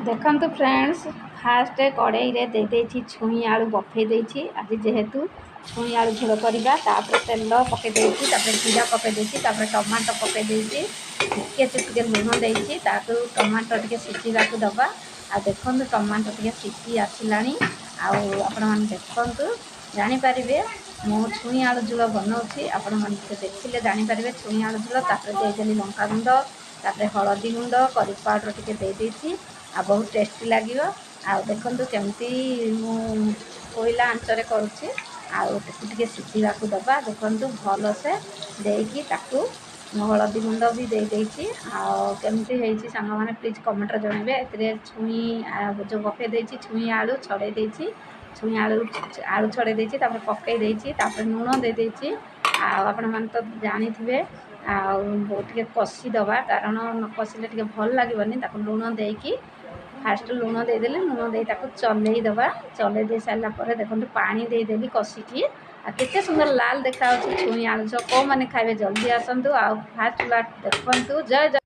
देखु friends fast कड़े दे छुई आलू बफे देती आज जेहेतु छुई आलू झोल करवा तेल पकई जीरा पकई टमाटो पकई टे लुण देती टमाटो टे सीझा दबा आ देखो टमाटो टे सीझी आसला आपण देखु जानीपारे मु छुई आलू झोल बनाऊँगी आपण देखिले जानीपारे छुई आलू झोल देदेली लंका गुंड हलदी गुंड करी पाउडर टे आ बहुत टेस्टी लगे देखु केमती कोयला आंचरे करुच्ची आगे सीझा दबा देखु भल से देकी हलदी गुंड भी देदेची आमती सांग मैंने प्लीज कमेंट जनइबे ए छुई जो बफे देती छुई आलू छड़े देती छुई आलू छड़े देती पकई देती लुण देदेची आपण मैंने तो जानी थे टे कषी दबा कारण न कषिले टे भल लगे लुण देकी फास्ट लुण देदेली लुण दे चलई दबा चलई दे सारापर देखो पानी देदेली कषिकी केते सुंदर लाल देखा छुई आलू कौ मैंने खाइबे जल्दी आसतु आ फास्ट देखु जय जय।